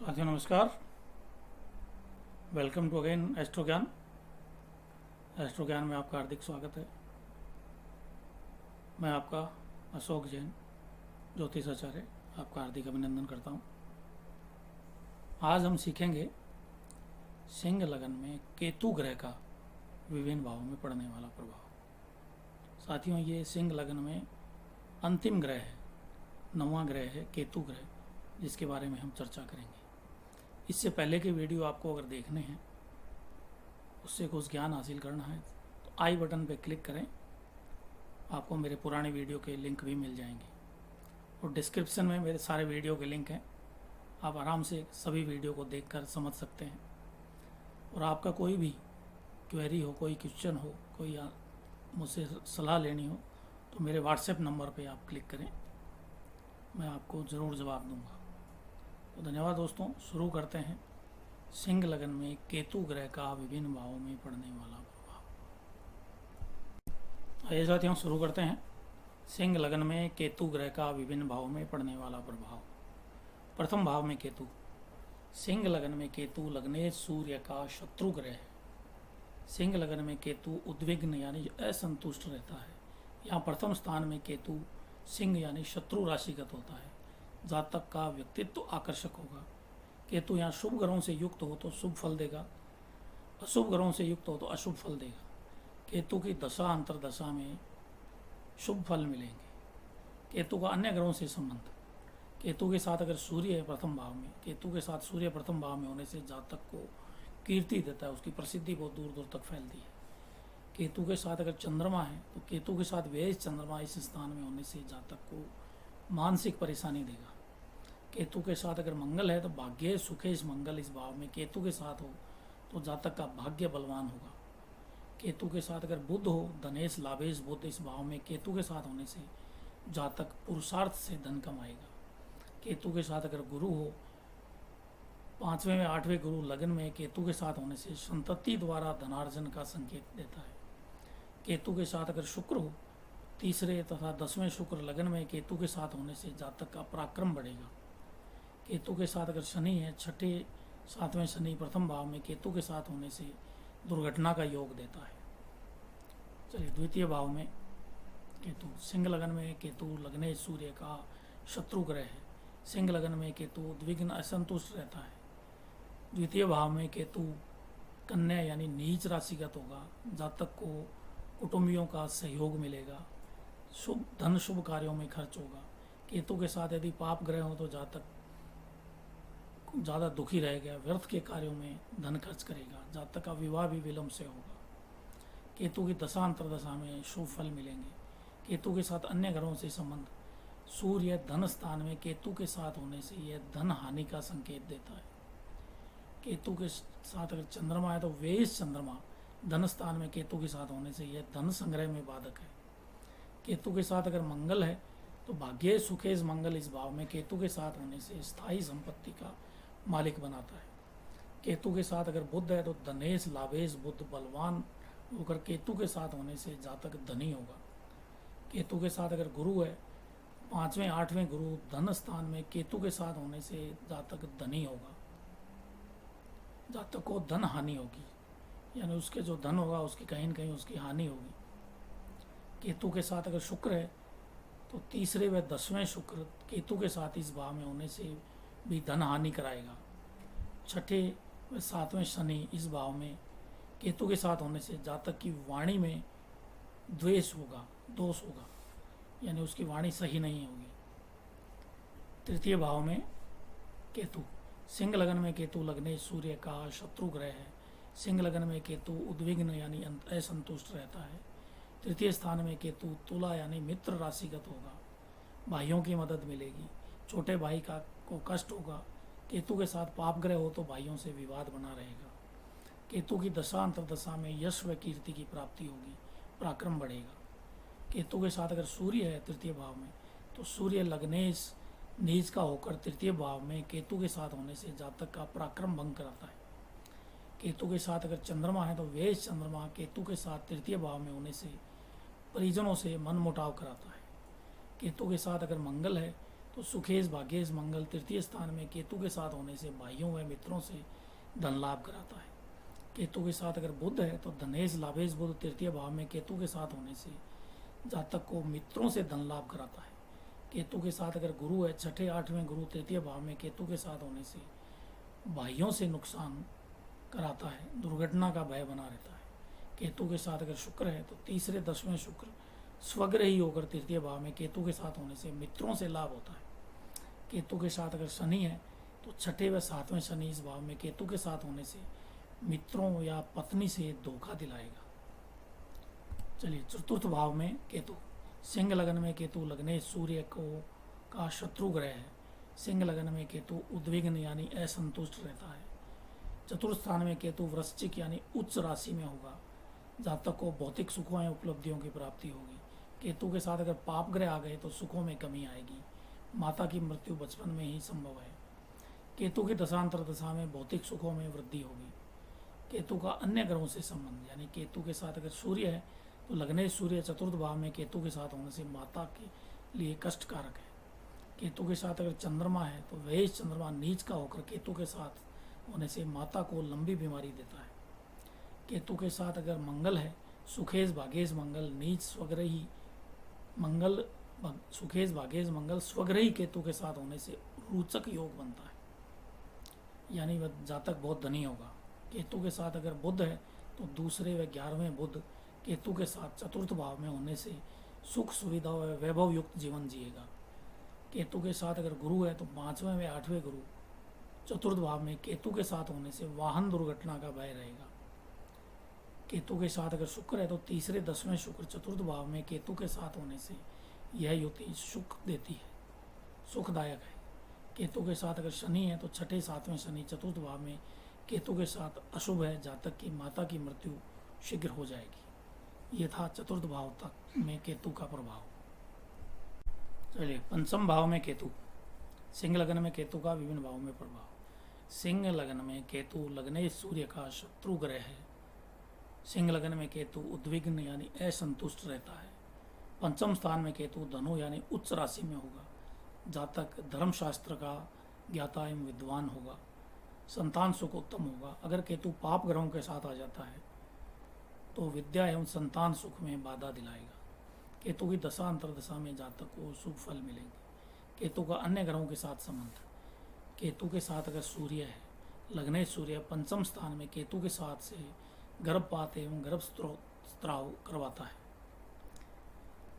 साथियों नमस्कार। Welcome to again astro ज्ञान। एस्ट्रो ज्ञान में आपका हार्दिक स्वागत है। मैं आपका अशोक जैन, ज्योतिषाचार्य, आपका हार्दिक अभिनंदन करता हूँ। आज हम सीखेंगे सिंह लगन में केतु ग्रह का विभिन्न भावों में पड़ने वाला प्रभाव। साथियों, ये सिंह लगन में अंतिम ग्रह है, 9वां ग्रह है केतु ग्रह, जिसके बारे में हम चर्चा करेंगे। इससे पहले के वीडियो आपको अगर देखने हैं, उससे कुछ ज्ञान हासिल करना है, तो आई बटन पर क्लिक करें। आपको मेरे पुराने वीडियो के लिंक भी मिल जाएंगे और डिस्क्रिप्शन में मेरे सारे वीडियो के लिंक हैं। आप आराम से सभी वीडियो को देखकर समझ सकते हैं। और आपका कोई भी क्वेरी हो, कोई क्वेश्चन हो, कोई मुझसे सलाह लेनी हो, तो मेरे व्हाट्सएप नंबर पे आप क्लिक करें, मैं आपको ज़रूर जवाब दूंगा। तो धन्यवाद दोस्तों। शुरू करते हैं सिंह लगन में केतु ग्रह का विभिन्न भावों में पड़ने वाला प्रभाव। आइए साथियों, शुरू करते हैं सिंह लगन में केतु ग्रह का विभिन्न भावों में पड़ने वाला प्रभाव। प्रथम भाव में केतु। सिंह लगन में केतु लग्नेश सूर्य का शत्रु ग्रह है। सिंह लगन में केतु उद्विग्न यानी असंतुष्ट रहता है। यहाँ प्रथम स्थान में केतु सिंह यानी शत्रु राशिगत होता है। जातक का व्यक्तित्व आकर्षक होगा। केतु यहाँ शुभ ग्रहों से युक्त हो तो शुभ फल देगा, अशुभ ग्रहों से युक्त हो तो अशुभ फल देगा। केतु की दशा अंतरदशा में शुभ फल मिलेंगे। केतु का अन्य ग्रहों से संबंध। केतु के साथ अगर सूर्य है प्रथम भाव में, केतु के साथ सूर्य प्रथम भाव में होने से जातक को कीर्ति देता है, उसकी प्रसिद्धि बहुत दूर दूर तक फैलती है। केतु के साथ अगर चंद्रमा है, तो केतु के साथ वेश चंद्रमा इस स्थान में होने से जातक को मानसिक परेशानी देगा। केतु के साथ अगर मंगल है, तो भाग्य सुखेश मंगल इस भाव में केतु के साथ हो तो जातक का भाग्य बलवान होगा। केतु के साथ अगर बुध हो, धनेश लाभेश बुध इस भाव में केतु के साथ होने से जातक पुरुषार्थ से धन कमाएगा। केतु के साथ अगर गुरु हो, 5वें में 8वें गुरु लगन में केतु के साथ होने से संतति द्वारा धनार्जन का संकेत देता है। केतु के साथ अगर शुक्र हो, 3रे तथा 10वें शुक्र लगन में केतु के साथ होने से जातक का पराक्रम बढ़ेगा। केतु के साथ अगर शनि है, 6ठे 7वें शनि प्रथम भाव में केतु के साथ होने से दुर्घटना का योग देता है। चलिए, द्वितीय भाव में केतु। सिंह लगन में केतु लग्नेश सूर्य का शत्रु ग्रह है। सिंह लगन में केतु उद्विग्न असंतुष्ट रहता है। द्वितीय भाव में केतु कन्या यानी नीच राशिगत होगा। जातक को कुटुंबियों का सहयोग मिलेगा। शुभ धन शुभ कार्यों में खर्च होगा। केतु के साथ यदि पाप ग्रह हो तो जातक ज़्यादा दुखी रहेगा, व्यर्थ के कार्यों में धन खर्च करेगा। जातक का विवाह भी विलंब से होगा। केतु की दशा अंतरदशा में शुभ फल मिलेंगे। केतु के साथ अन्य ग्रहों से संबंध। सूर्य धन स्थान में केतु के साथ होने से यह धन हानि का संकेत देता है। केतु के साथ अगर चंद्रमा है, तो वेश चंद्रमा धन स्थान में केतु के साथ होने से यह धन संग्रह में बाधक है। केतु के साथ अगर मंगल है, तो भाग्य सुखेश मंगल इस भाव में केतु के साथ होने से स्थायी संपत्ति का मालिक बनाता है। केतु के साथ अगर बुध है, तो धनेश लाभेश बुध बलवान होकर केतु के साथ होने से जातक धनी होगा। केतु के साथ अगर गुरु है, 5वें 8वें गुरु धन स्थान में केतु के साथ होने से जातक धनी होगा। जातक को धन हानि होगी, यानी उसके जो धन होगा उसकी कहीं न कहीं उसकी हानि होगी। केतु के साथ अगर शुक्र है, तो 3रे व 10वें शुक्र केतु के साथ इस भाव में होने से भी धन हानि कराएगा। 6ठे व 7वें शनि इस भाव में केतु के साथ होने से जातक की वाणी में द्वेष होगा, दोष होगा, यानी उसकी वाणी सही नहीं होगी। तृतीय भाव में केतु। सिंह लगन में केतु लग्नेश सूर्य का शत्रु ग्रह है। सिंह लगन में केतु उद्विग्न यानी असंतुष्ट रहता है। तृतीय स्थान में केतु तुला यानी मित्र राशिगत होगा। भाइयों की मदद मिलेगी। छोटे भाई का को कष्ट होगा। केतु के साथ पाप ग्रह हो तो भाइयों से विवाद बना रहेगा। केतु की दशा अंतरदशा में यश व कीर्ति की प्राप्ति होगी, पराक्रम बढ़ेगा। केतु के साथ अगर सूर्य है तृतीय भाव में, तो सूर्य लग्नेश नीच का होकर तृतीय भाव में केतु के साथ होने से जातक का पराक्रम भंग कराता है। केतु के साथ अगर चंद्रमा है, तो वेश चंद्रमा केतु के साथ तृतीय भाव में होने से परिजनों से मन मुटाव कराता है। केतु के साथ अगर मंगल है, तो सुखेश भाग्येश मंगल तृतीय स्थान में केतु के साथ होने से भाइयों व मित्रों से धन लाभ कराता है। केतु के साथ अगर बुध है तो धनेश लाभेश बुध तृतीय भाव में केतु के साथ होने से जातक को मित्रों से धन लाभ कराता है। केतु के साथ अगर गुरु है छठे आठवें गुरु तृतीय भाव में केतु के साथ होने से भाइयों से नुकसान कराता है, दुर्घटना का भय बना रहता है। केतु के साथ अगर शुक्र है तो तीसरे दसवें शुक्र स्वग्रही होकर तृतीय भाव में केतु के साथ होने से मित्रों से लाभ होता है। केतु के साथ अगर शनि है तो छठे व सातवें शनि इस भाव में केतु के साथ होने से मित्रों या पत्नी से धोखा दिलाएगा। चलिए चतुर्थ भाव में केतु, सिंह लगन में केतु लगने सूर्य को का शत्रु ग्रह है। सिंह लगन में केतु उद्विग्न यानी असंतुष्ट रहता है। चतुर्थ स्थान में केतु वृश्चिक यानी उच्च राशि में होगा। जातक को भौतिक सुखों एवं उपलब्धियों की प्राप्ति होगी। केतु के साथ अगर पाप ग्रह आ गए तो सुखों में कमी आएगी। माता की मृत्यु बचपन में ही संभव है। केतु की दशांतर दशा में भौतिक सुखों में वृद्धि होगी। केतु का अन्य ग्रहों से संबंध, यानी केतु के साथ अगर सूर्य है तो लगने सूर्य चतुर्थ भाव में केतु के साथ होने से माता के लिए कष्टकारक है। केतु के साथ अगर चंद्रमा है तो वह चंद्रमा नीच का होकर केतु के साथ होने से माता को लंबी बीमारी देता है। केतु के साथ अगर मंगल है, सुखेश भागेश मंगल नीच स्वग्रही मंगल, सुखेश भागेश मंगल स्वग्रही केतु के साथ होने से रोचक योग बनता है, यानी वह जातक बहुत धनी होगा। केतु के साथ अगर बुध है तो दूसरे व 11वें बुध केतु के साथ चतुर्थ भाव में होने से सुख सुविधा व वैभव युक्त जीवन जिएगा। केतु के साथ अगर गुरु है तो 5वें व 8वें गुरु चतुर्थ भाव में केतु के साथ होने से वाहन दुर्घटना का भय रहेगा। केतु के साथ अगर शुक्र है तो तीसरे 10वें शुक्र चतुर्थ भाव में केतु के साथ होने से यह युति सुख देती है, सुखदायक है। केतु के साथ अगर शनि है तो छठे 7वें शनि चतुर्थ भाव में केतु के साथ अशुभ है। जातक की माता की मृत्यु शीघ्र हो जाएगी। यह था चतुर्थ भाव तक में केतु का प्रभाव। चलिए पंचम भाव में केतु, सिंह लगन में केतु का विभिन्न भावों में प्रभाव। सिंह लगन में केतु लगने सूर्य का शत्रु ग्रह है। सिंह लगन में केतु उद्विग्न यानी असंतुष्ट रहता है। पंचम स्थान में केतु धनु यानी उच्च राशि में होगा। जातक धर्मशास्त्र का ज्ञाता एवं विद्वान होगा। संतान सुख उत्तम होगा। अगर केतु पाप ग्रहों के साथ आ जाता है तो विद्या एवं संतान सुख में बाधा दिलाएगा। केतु की दशा अंतरदशा में जातक को शुभ फल मिलेंगे। केतु का अन्य ग्रहों के साथ संबंध, केतु के साथ अगर सूर्य है, लगने सूर्य पंचम स्थान में केतु के साथ से गर्भपात एवं गर्भ स्त्राव करवाता है।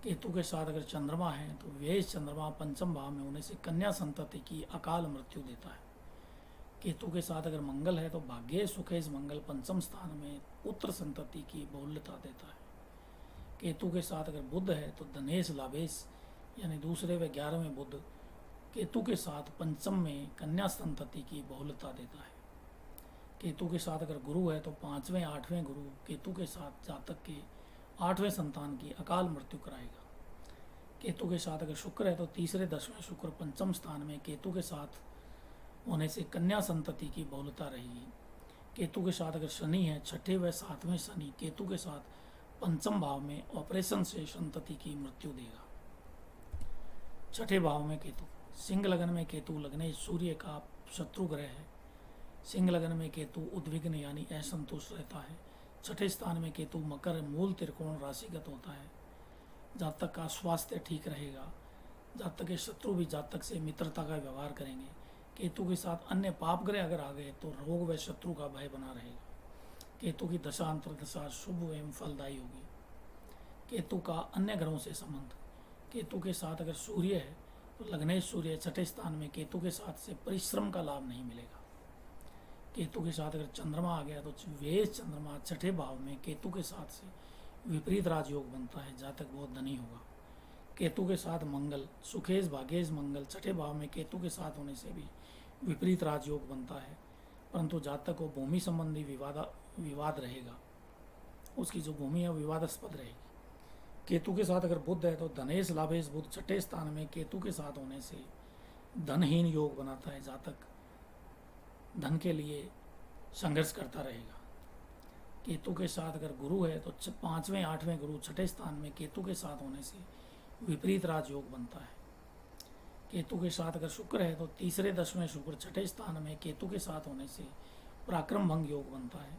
केतु के साथ अगर चंद्रमा है तो वह चंद्रमा पंचम भाव में होने से कन्या संतति की अकाल मृत्यु देता है। केतु के साथ अगर मंगल है तो भाग्य सुखेश मंगल पंचम स्थान में पुत्र संतति की बहुल्यता देता है। केतु के साथ अगर बुध है तो धनेश लाभेश यानी दूसरे व 11वें बुध केतु के साथ पंचम में कन्या संतति की बहुलता देता है। केतु के साथ अगर गुरु है तो 5वें 8वें गुरु केतु के साथ जातक के 8वें संतान की अकाल मृत्यु कराएगा। केतु के साथ अगर शुक्र है तो तीसरे 10वें शुक्र पंचम स्थान में केतु के साथ होने से कन्या संतति की बहुलता रहेगी। केतु के साथ अगर शनि है, छठे व 7वें शनि केतु के साथ पंचम भाव में ऑपरेशन से संतति की मृत्यु देगा। छठे भाव में केतु, सिंह लगन में केतु लगने सूर्य का शत्रु ग्रह है। सिंह लगन में केतु उद्विग्न यानी असंतुष्ट रहता है। छठे स्थान में केतु मकर मूल त्रिकोण राशिगत होता है। जातक का स्वास्थ्य ठीक रहेगा। जातक के शत्रु भी जातक से मित्रता का व्यवहार करेंगे। केतु के साथ अन्य पाप ग्रह अगर आ गए तो रोग व शत्रु का भय बना रहेगा। केतु की दशा अंतरदशा शुभ एवं फलदायी होगी। केतु का अन्य ग्रहों से संबंध, केतु के साथ अगर सूर्य है तो लगने सूर्य छठे स्थान में केतु के साथ से परिश्रम का लाभ नहीं मिलेगा। केतु के साथ अगर चंद्रमा आ गया तो वे चंद्रमा छठे भाव में केतु के साथ से विपरीत राजयोग बनता है। जातक बहुत धनी होगा। केतु के साथ मंगल, सुखेश भाग्येश मंगल छठे भाव में केतु के साथ होने से भी विपरीत राजयोग बनता है, परंतु जातक को भूमि संबंधी विवाद रहेगा। उसकी जो भूमि है विवादास्पद रहेगी। केतु के साथ अगर बुध है तो धनेश लाभेश बुध छठे स्थान में केतु के साथ होने से धनहीन योग बनाता है। जातक धन के लिए संघर्ष करता रहेगा। केतु के साथ अगर गुरु है तो 5वें 8वें गुरु छठे स्थान में केतु के साथ होने से विपरीत राजयोग बनता है। केतु के साथ अगर शुक्र है तो तीसरे 10वें शुक्र छठे स्थान में केतु के साथ होने से पराक्रम भंग योग बनता है।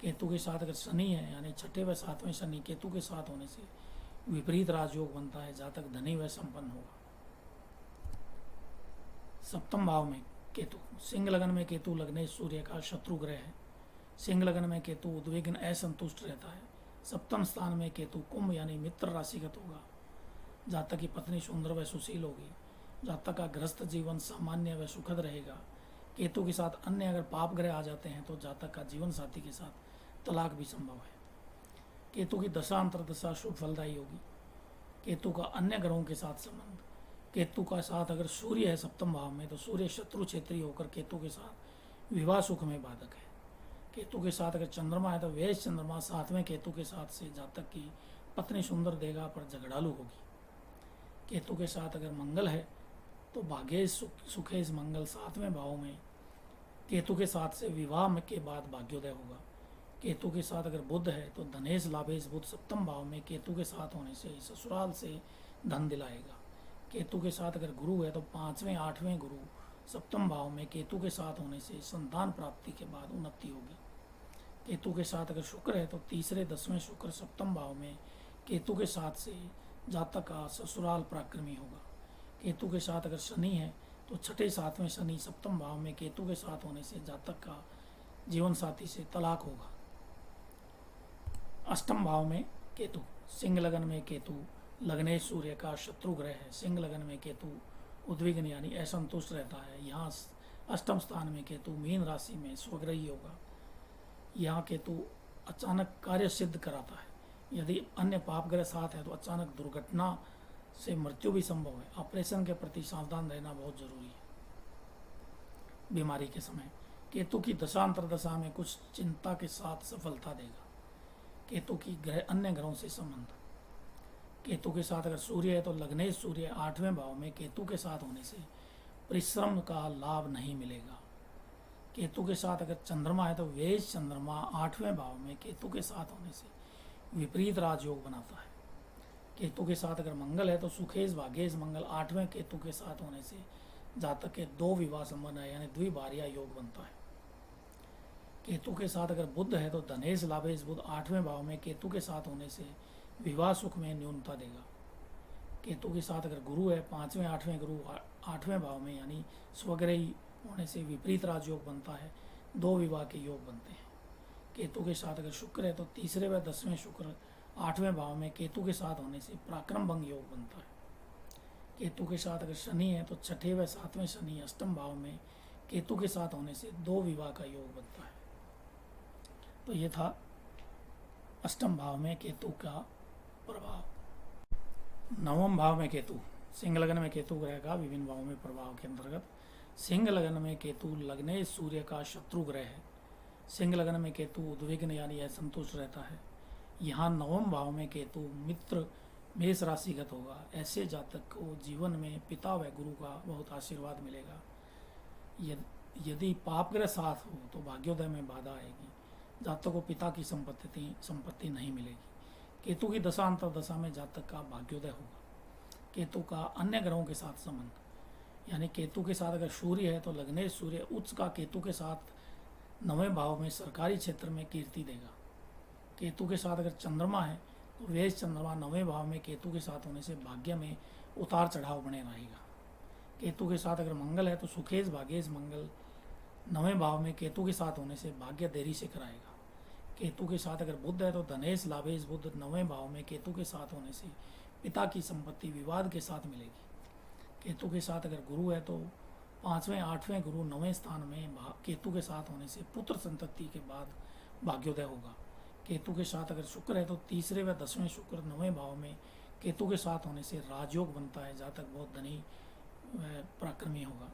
केतु के साथ अगर शनि है यानी छठे व 7वें शनि केतु के साथ होने से विपरीत राजयोग बनता है, जहाँ तक धनी व संपन्न होगा। सप्तम भाव में केतु, सिंह लगन में केतु लगने सूर्य का शत्रु ग्रह है। सिंह लगन में केतु उद्विग्न असंतुष्ट रहता है। सप्तम स्थान में केतु कुंभ यानी मित्र राशिगत होगा। जातक की पत्नी सुंदर व सुशील होगी। जातक का गृहस्थ जीवन सामान्य व सुखद रहेगा। केतु के साथ अन्य अगर पाप ग्रह आ जाते हैं तो जातक का जीवन साथी के साथ तलाक भी संभव है। केतु की दशा अंतर्दशा शुभ फलदायी होगी। केतु का अन्य ग्रहों के साथ संबंध, केतु का साथ अगर सूर्य है सप्तम भाव में तो सूर्य शत्रु क्षेत्रीय होकर केतु के साथ विवाह सुख में बाधक है। केतु के साथ अगर चंद्रमा है तो वेश चंद्रमा 7वें केतु के साथ से जातक की पत्नी सुंदर देगा पर झगड़ालू होगी। केतु के साथ अगर मंगल है तो भाग्येश सुखेश मंगल 7वें भाव में केतु के साथ से विवाह के बाद भाग्योदय होगा। केतु के साथ अगर बुध है तो धनेश लाभेश बुध सप्तम भाव में केतु के साथ होने से ससुराल से धन दिलाएगा। केतु के साथ अगर गुरु है तो 5वें 8वें गुरु सप्तम भाव में केतु के साथ होने से संतान प्राप्ति के बाद उन्नति होगी। केतु के साथ अगर शुक्र है तो तीसरे 10वें शुक्र सप्तम भाव में केतु के साथ से जातक का ससुराल पराक्रमी होगा। केतु के साथ अगर शनि है तो छठे 7वें शनि सप्तम भाव में केतु के साथ होने से जातक का जीवन साथी से तलाक होगा। अष्टम भाव में केतु, सिंह लगन में केतु लगने सूर्य का शत्रु ग्रह है। सिंह लगन में केतु उद्विग्न यानी असंतुष्ट रहता है। यहाँ अष्टम स्थान में केतु मीन राशि में स्वग्रही होगा। यहाँ केतु अचानक कार्य सिद्ध कराता है। यदि अन्य पाप ग्रह साथ है तो अचानक दुर्घटना से मृत्यु भी संभव है। ऑपरेशन के प्रति सावधान रहना बहुत जरूरी है। बीमारी के समय केतु की दशा अंतर्दशा में कुछ चिंता के साथ सफलता देगा। केतु की ग्रह अन्य ग्रहों से संबंध, केतु के साथ अगर सूर्य है तो लग्नेश सूर्य 8वें भाव में केतु के साथ होने से परिश्रम का लाभ नहीं मिलेगा। केतु के साथ अगर चंद्रमा है तो वेश चंद्रमा 8वें भाव में केतु के साथ होने से विपरीत राजयोग बनाता है। केतु के साथ अगर मंगल है तो सुखेश भाग्येश मंगल 8वें केतु के साथ होने से जातक के 2 विवाह संबंध है यानी द्विभार्या योग बनता है। केतु के साथ अगर बुध है तो धनेश लाभेश बुध 8वें भाव में केतु के साथ होने से विवाह सुख में न्यूनता देगा। केतु के साथ अगर गुरु है 5वें 8वें गुरु 8वें भाव में यानी स्वग्रही होने से विपरीत राजयोग बनता है, 2 विवाह के योग बनते हैं। केतु के साथ अगर शुक्र है तो तीसरे व 10वें शुक्र 8वें भाव में केतु के साथ होने से पराक्रम भंग योग बनता है। केतु के साथ अगर शनि है तो छठे व 7वें शनि अष्टम भाव में केतु के साथ होने से 2 विवाह का योग बनता है। तो ये था अष्टम भाव में केतु का प्रभाव। नवम भाव में केतु, सिंह लगन में केतु ग्रह का विभिन्न भावों में प्रभाव के अंतर्गत सिंह लगन में केतु लगने सूर्य का शत्रु ग्रह है। सिंह लगन में केतु उद्विग्न यानी असंतुष्ट रहता है। यहाँ नवम भाव में केतु मित्र मेष राशिगत होगा। ऐसे जातक को जीवन में पिता व गुरु का बहुत आशीर्वाद मिलेगा। यदि पाप ग्रह साथ हो तो भाग्योदय में बाधा आएगी। जातक को पिता की संपत्ति नहीं मिलेगी। केतु की दशा अंतर्दशा में जातक का भाग्योदय होगा। केतु का अन्य ग्रहों के साथ संबंध, यानी केतु के साथ अगर सूर्य है तो लग्नेश सूर्य उच्च का केतु के साथ 9वें भाव में सरकारी क्षेत्र में कीर्ति देगा। केतु के साथ अगर चंद्रमा है तो वेश चंद्रमा 9वें भाव में केतु के साथ होने से भाग्य में उतार चढ़ाव बने रहेगा। केतु के साथ अगर मंगल है तो सुखेश भाग्येश मंगल 9वें भाव में केतु के साथ होने से भाग्य देरी से कराएगा। केतु के साथ अगर बुध है तो धनेश लाभेश बुध 9वें भाव में केतु के साथ होने से पिता की संपत्ति विवाद के साथ मिलेगी। केतु के साथ अगर गुरु है तो 5वें 8वें गुरु 9वें स्थान में केतु के साथ होने से पुत्र संतति के बाद भाग्योदय होगा। केतु के साथ अगर शुक्र है तो तीसरे व 10वें शुक्र 9वें भाव में केतु के साथ होने से राजयोग बनता है, जहाँ तक बहुत धनी पराक्रमी होगा।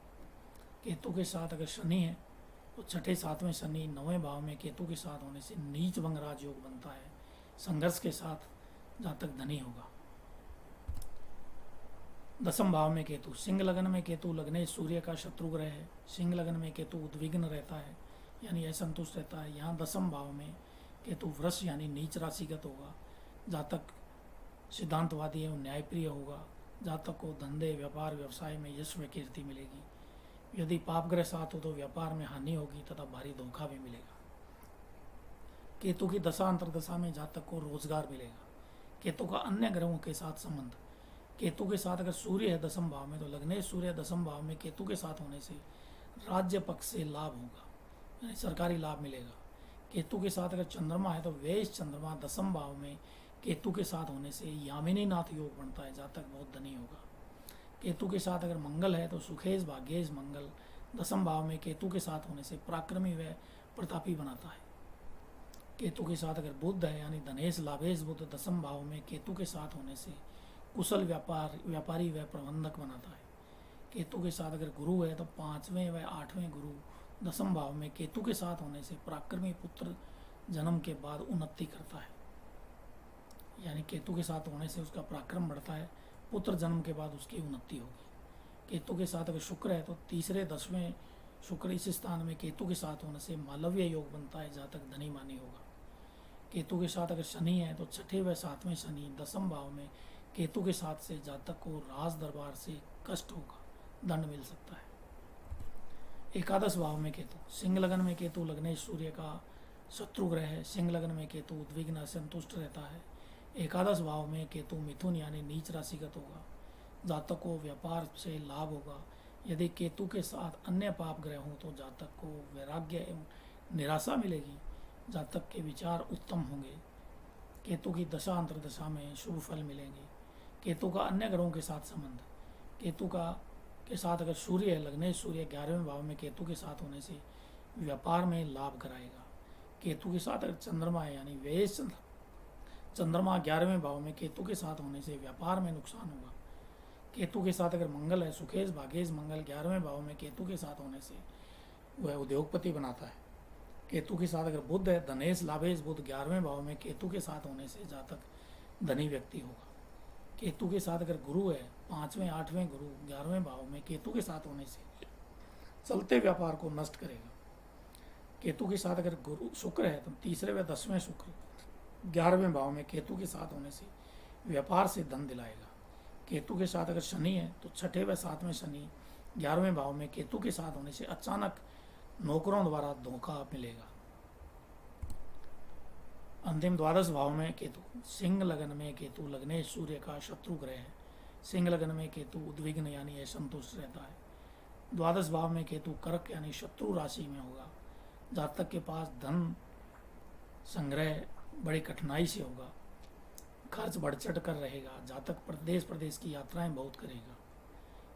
केतु के साथ अगर शनि है तो छठे 7वें शनि 9वें भाव में केतु के साथ होने से नीच भंग राजयोग बनता है, संघर्ष के साथ जहाँ तक धनी होगा। दसम भाव में केतु, सिंह लगन में केतु लगने सूर्य का शत्रु ग्रह है। सिंह लगन में केतु उद्विग्न रहता है यानी असंतुष्ट रहता है। यहाँ दसम भाव में केतु वृष यानी नीच राशिगत होगा। जातक सिद्धांतवादी एवं न्यायप्रिय होगा। जातक को धंधे व्यापार व्यवसाय में यश व कीर्ति मिलेगी। यदि पाप ग्रह साथ हो तो व्यापार में हानि होगी तथा भारी धोखा भी मिलेगा। केतु की दशा अंतरदशा में जातक को रोजगार मिलेगा। केतु का अन्य ग्रहों के साथ संबंध, केतु के साथ अगर सूर्य है दसम भाव में तो लग्नेश सूर्य दसम भाव में केतु के साथ होने से राज्य पक्ष से लाभ होगा, यानी सरकारी लाभ मिलेगा। केतु के साथ अगर चंद्रमा है तो वेश चंद्रमा दसम भाव में केतु के साथ होने से यामिनी नाथ योग बनता है, जातक बहुत धनी होगा। केतु के साथ अगर मंगल है तो सुखेश भाग्येश मंगल दसम भाव में केतु के साथ होने से पराक्रमी व प्रतापी बनाता है। केतु के साथ अगर बुध है यानी धनेश लाभेश बुध दसम भाव में केतु के साथ होने से कुशल व्यापारी व प्रबंधक बनाता है। केतु के साथ अगर गुरु है तो 5वें व 8वें गुरु दसम भाव में केतु के साथ होने से पराक्रमी पुत्र जन्म के बाद उन्नति करता है, यानी केतु के साथ होने से उसका पराक्रम बढ़ता है, पुत्र जन्म के बाद उसकी उन्नति होगी। केतु के साथ अगर शुक्र है तो 3रे 10वें शुक्र इस स्थान में केतु के साथ होने से मालव्य योग बनता है, जातक धनी मानी होगा। केतु के साथ अगर शनि है तो 6ठे व 7वें शनि दसम भाव में केतु के साथ से जातक को राज दरबार से कष्ट होगा, दंड मिल सकता है। एकादश भाव में केतु, सिंह लगन में केतु लग्नेश सूर्य का शत्रु ग्रह है। सिंह लगन में केतु उद्विग्न असंतुष्ट रहता है। एकादश भाव में केतु मिथुन यानी नीच राशिगत होगा, जातक को व्यापार से लाभ होगा। यदि केतु के साथ अन्य पाप ग्रह हों तो जातक को वैराग्य एवं निराशा मिलेगी, जातक के विचार उत्तम होंगे। केतु की दशा अंतरदशा में शुभ फल मिलेंगे। केतु का अन्य ग्रहों के साथ संबंध, केतु का के साथ अगर सूर्य है लग्नेश सूर्य 11वें भाव में केतु के साथ होने से व्यापार में लाभ कराएगा। केतु के साथ अगर चंद्रमा है यानी वेश चंद्रमा 11वें भाव में केतु के साथ होने से व्यापार में नुकसान होगा। केतु के साथ अगर मंगल है सुखेश भाग्येश मंगल 11वें भाव में केतु के साथ होने से वह उद्योगपति बनाता है। केतु के साथ अगर बुध है धनेश लाभेश बुध 11वें भाव में केतु के साथ होने से जातक धनी व्यक्ति होगा। केतु के साथ अगर गुरु है 5वें 8वें गुरु 11वें भाव में केतु के साथ होने से चलते व्यापार को नष्ट करेगा। केतु के साथ अगर गुरु शुक्र है तो 3रे व 10वें शुक्र 11वें भाव में केतु के साथ होने से व्यापार से धन दिलाएगा। केतु के साथ अगर शनि है तो 6ठे व 7वें शनि 11वें भाव में केतु के साथ होने से अचानक नौकरों द्वारा धोखा मिलेगा। अंतिम द्वादश भाव में केतु, सिंह लगन में केतु लग्नेश सूर्य का शत्रु ग्रह है। सिंह लगन में केतु उद्विग्न यानी असंतुष्ट रहता है। द्वादश भाव में केतु कर्क यानी शत्रु राशि में होगा, जातक के पास धन संग्रह बड़ी कठिनाई से होगा, खर्च बढ़ चढ़ कर रहेगा, जातक प्रदेश की यात्राएं बहुत करेगा।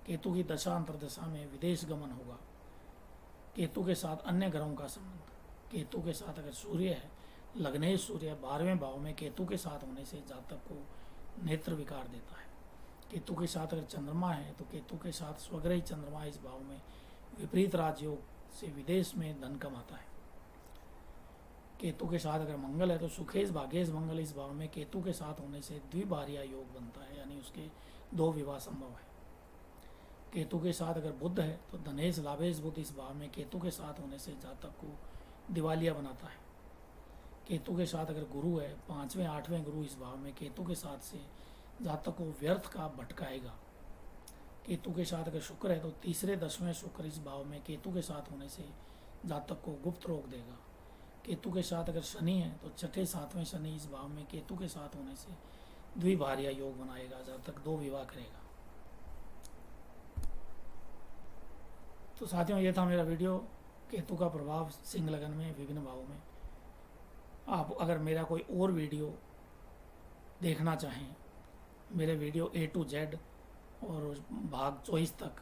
केतु की दशा अंतरदशा में विदेश गमन होगा। केतु के साथ अन्य ग्रहों का संबंध, केतु के साथ अगर सूर्य है लग्नेश सूर्य 12वें भाव में केतु के साथ होने से जातक को नेत्र विकार देता है। केतु के साथ अगर चंद्रमा है तो केतु के साथ स्वग्रही चंद्रमा इस भाव में विपरीत राजयोग से विदेश में धन कमाता है। केतु के साथ अगर मंगल है तो सुखेश भाग्येश मंगल इस भाव में केतु के साथ होने से द्विभार्या योग बनता है, यानी उसके 2 विवाह संभव है। केतु के साथ अगर बुध है तो धनेश लाभेश बुध इस भाव में केतु के साथ होने से जातक को दिवालिया बनाता है। केतु के साथ अगर गुरु है 5वें 8वें गुरु इस भाव में केतु के साथ से जातक को व्यर्थ का भटकाएगा। केतु के साथ अगर शुक्र है तो 3रे 10वें शुक्र इस भाव में केतु के साथ होने से जातक को गुप्त रोग देगा। केतु के साथ अगर शनि है तो 6ठे 7वें शनि इस भाव में केतु के साथ होने से द्विभार्या योग बनाएगा, जातक 2 विवाह करेगा। तो साथियों ये था मेरा वीडियो, केतु का प्रभाव सिंह लगन में विभिन्न भावों में। आप अगर मेरा कोई और वीडियो देखना चाहें, मेरे वीडियो A to Z और भाग 24 तक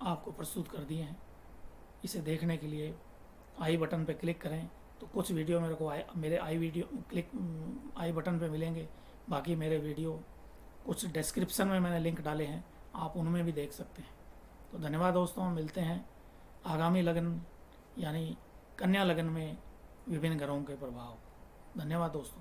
आपको प्रस्तुत कर दिए हैं। इसे देखने के लिए आई बटन पर क्लिक करें तो कुछ वीडियो मेरे को मेरे आई बटन पे मिलेंगे। बाकी मेरे वीडियो कुछ डिस्क्रिप्शन में मैंने लिंक डाले हैं, आप उनमें भी देख सकते हैं। तो धन्यवाद दोस्तों, मिलते हैं आगामी लगन यानी कन्या लगन में विभिन्न ग्रहों के प्रभाव। धन्यवाद दोस्तों।